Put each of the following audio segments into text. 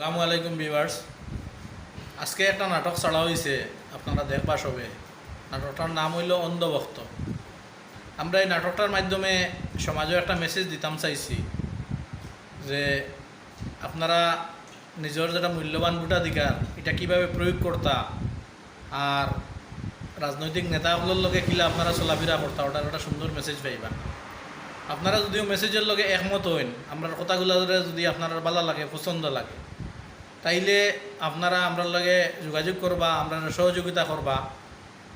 আসসালামু আলাইকুম ভিউয়ার্স। আজকে একটা নাটক ছাড়া হয়েছে, আপনারা দেখবা সবে। নাটকটার নাম হইল অন্ধভক্ত। আমরা এই নাটকটার মাধ্যমে সমাজে একটা মেসেজ দিতাম চাইছি যে আপনারা নিজের যেটা মূল্যবান ভোটাধিকার এটা কীভাবে প্রয়োগ করতা, আর রাজনৈতিক নেতাগুলোর লগে কিলা আপনারা চলাফেরা করতা, ওটার একটা সুন্দর মেসেজ পাইবা। আপনারা যদিও মেসেজের লগে একমত হইন, আমরা কথাগুলো যদি আপনার ভালো লাগে, পছন্দ লাগে, তাইলে আপনারা আমরার লগে যোগাযোগ করবা, আমরা সহযোগিতা করবা।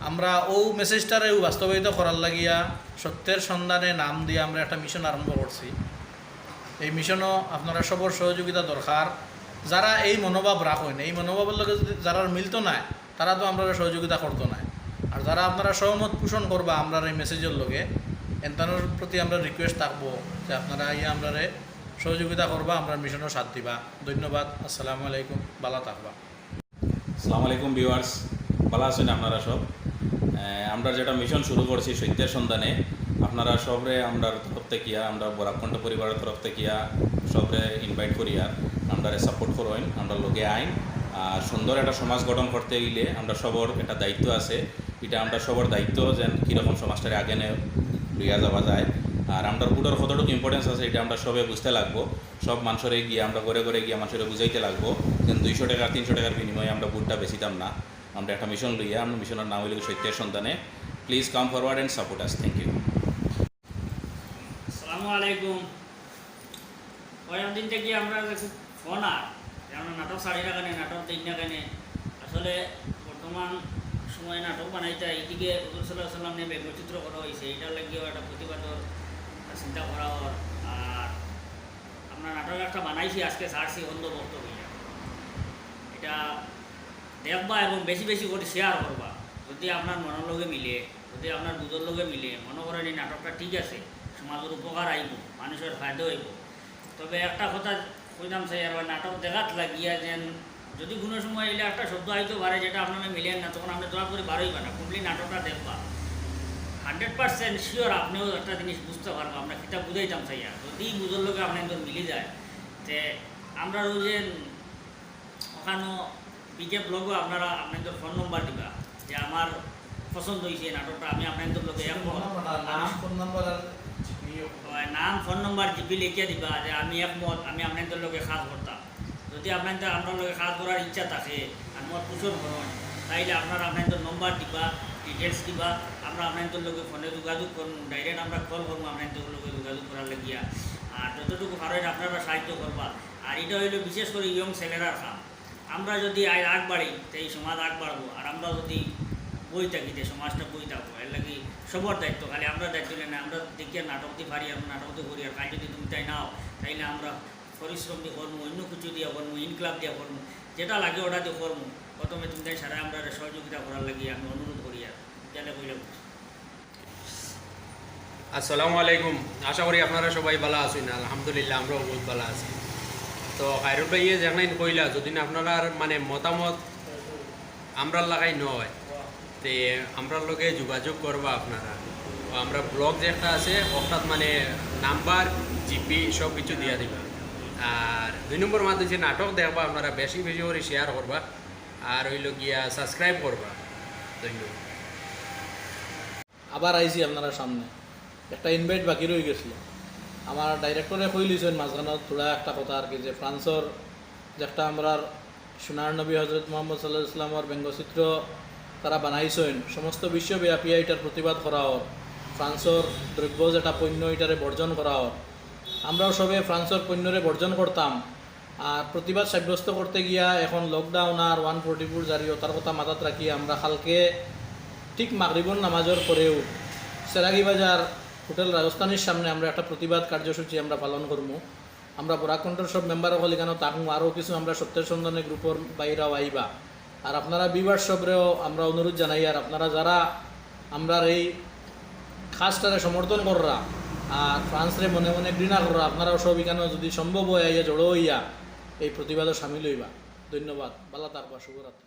আমরা ও মেসেজটারে বাস্তবায়িত করার লাগিয়া সত্যের সন্ধানে নাম দিয়ে আমরা একটা মিশন আরম্ভ করছি। এই মিশনও আপনারা সবর সহযোগিতা দরকার। যারা এই মনোভাব রাখেন, এই মনোভাবের লগে যদি যারা মিলতো না, তারা তো আমরা সহযোগিতা করতো না। আর যারা আপনারা সহমত পোষণ করবা আমরা এই মেসেজের লগে, এন্তানোর প্রতি আমরা রিকোয়েস্ট থাকবো যে আপনারা ইয়ে আমরা সহযোগিতা করবা, আমরা মিশনের সাথ দিবা। ধন্যবাদ। আসসালামু আলাইকুম, ভালো থাকবা। আসসালামু আলাইকুম ভিউয়ার্স, ভালো আছেন আপনারা সব? আমরা যেটা মিশন শুরু করছি সত্যের সন্ধানে, আপনারা সবরে আমরা তরফ থেকে আমরা বরাকণ্ঠ পরিবারের তরফ থেকে সবরে ইনভাইট করি আর আমরা সাপোর্ট করবেন, আমরা লগে আইন। আর সুন্দর একটা সমাজ গঠন করতে গেলে আমরা সবর একটা দায়িত্ব আছে। এটা আমরা সবর দায়িত্ব যেন কীরকম সমাজটারে আগে লইয়া যাওয়া যায়। আর আমরা বুটার কতটুকু ইম্পর্টেন্স আছে এটা আমরা সবে বুঝতে লাগবো। সব মানুষের গিয়ে আমরা ঘরে ঘরে গিয়ে মানুষের বুঝাইতে লাগবো যে 200 টাকা 300 টাকার বিনিময়ে আমরা বুটটা বেচিতাম না। আমরা একটা মিশন লইয়া, আমরা মিশনের নাম হইল সত্যের সন্ধানে। Please come forward and support us. Thank you. আসসালামু আলাইকুম। কয়েক দিন থেকে আমরা ফোন আমরা নাটক ছাড়ি না কেন, নাটক দিন না কেন। আসলে বর্তমান সময়ে নাটক বানাইতে এইদিকে হুজুর সাল্লাল্লাহু আলাইহি ওয়াসাল্লাম নিয়ে ব্যঙ্গচিত্র করা হয়েছে, এটার লাগিয়েও একটা প্রতিবাদর চিন্তা করা হওয়ার। আর আমরা নাটক একটা বানাইছি, আজকে ছাড়ছি অন্ধভক্ত হইয়া। এটা দেখবা এবং বেশি বেশি করে শেয়ার করবা। যদি আপনার মনের লগে মিলে, যদি আপনার বুঝোর লগে মিলে, মনে করেন এই নাটকটা ঠিক আছে, সমাজের উপকার আইব, মানুষের ফায়দা হইব। তবে একটা কথা কইতাম চাই, আর নাটক দেখাত লাগিয়া যেন যদি কোনো সময় এলে একটা শব্দ আইতে পারে যেটা আপনারা মিলেন না, তখন আপনি দয়া করে বারোই না, কমপ্লিট নাটকটা দেখবা। 100% শিওর আপনিও একটা জিনিস বুঝতে পারবো। আমরা কিতাব বুঝাইতাম চাইয়া, যদি বুঝোর লোকে আপনাদের মিলে যায় যে আমরা যে ওখানে বিকে ব্লগও আপনারা আপনাদের ফোন নম্বর দিবা যে আমার পছন্দ হয়েছে নাটকটা, আমি আপনাদের লোকে নাম ফোন নম্বর জিপি লিখিয়ে দিবা যে আমি একমত, আমি আপনাদের লোকে কাজ করতাম। যদি আপনাদের আপনার লোকে কাজ করার ইচ্ছা থাকে, আমার প্রচুর ভ্রমণ, তাইলে আপনারা আপনাদের নম্বর দিবা, ডিটেলস দিবা, আমরা আপনাদের লোকে ফোনে যোগাযোগ করবো, ডাইরেক্ট আমরা কল করবো আপনাদের লোকে যোগাযোগ করার লাগিয়া। আর যতটুকু পারেন আপনারা সাহায্য করবা। আর এটা হইলো বিশেষ করে ইয়ং ছেলেরার কাম। আমরা যদি আগ বাড়ি তো এই সমাজ আগ বাড়বো, আর আমরা যদি বই থাকি যে সমাজটা বই থাকবো, এর লাগে সবার দায়িত্ব, খালি আমরা দায়িত্ব নেই না। আমরা দেখিয়ে নাটক দিয়ে পারি, আমরা নাটক দিয়ে করি। আর কাজ যদি তুমি তাই নাও, তাইলে আমরা পরিশ্রম দিয়ে করবো, অন্য কিছু দিয়ে করবো, ইনক্লাব দিয়ে করবো, যেটা লাগে ওটা দিয়ে করবো। প্রথমে তুমি তাই সারা আমরা সহযোগিতা করার লাগে আমি অনুরোধ করি। আর জানে কইলাম। আসসালামু আলাইকুম। আশা করি আপনারা সবাই ভালো আছেন। আলহামদুলিল্লাহ আমরাও বহুত ভালো আছি। তো খায়রুল ভাইয়ে যেখানে কইলা যদি আপনারা মানে মতামত আমরা লাগাই নয় তে আমরার লগে যোগাযোগ করবা আপনারা। আমরা ব্লগ যে একটা আছে অর্থাৎ মানে নাম্বার জিপি সব কিছু দিয়া দিবা। আর 2 নম্বর মাত্র যে নাটক দেখবা আপনারা বেশি বেশি করে শেয়ার করবা, আর হইল গিয়া সাবস্ক্রাইব করবা। ধন্যবাদ। আবার আইছি আপনারা সামনে, একটা ইনভাইট বাকি রয়ে গেছিল। আমার ডাইরেক্টরে কই লইছেন মাঝখানত থোড়া একটা কথা আর কি, যে ফ্রান্সর যে একটা আমরা সোনার নবী হজরত মোহাম্মদ সাল্লাল্লাহু আলাইহি ওয়াসাল্লামের ব্যঙ্গচিত্র তারা বানাইছেন, সমস্ত বিশ্বব্যাপী এটার প্রতিবাদ করা হোক, ফ্রান্সর দ্রব্য যেটা পণ্য এটারে বর্জন করা হোক। আমরাও সবে ফ্রান্সর পণ্যরে বর্জন করতাম, আর প্রতিবাদ সাব্যস্ত করতে গিয়া এখন লকডাউন আর 144 জারি তার কথা মাথাত রাখি আমরা কালকে ঠিক মাগরিবুন নামাজের পরেও সেরাগি বাজার হোটেল রাজস্থানের সামনে আমরা একটা প্রতিবাদ কার্যসূচি আমরা পালন করবো। আমরা বরাকণ্ঠর সব মেম্বার হল এখানে থাকবো, আরও কিছু আমরা সত্যের সন্ধানে গ্রুপের বাইরাও আইবা। আর আপনারা বিবার সবরেও আমরা অনুরোধ জানাই, আর আপনারা যারা আমরা এই খাসটারে সমর্থন কররা আর ফ্রান্সরে মনে মনে ঘৃণা কররা, আপনারাও সব এখানে যদি সম্ভব হয় জড়ো হইয়া এই প্রতিবাদে সামিল হইবা। ধন্যবাদ। ভালো থাকবা। শুভরাত্রি।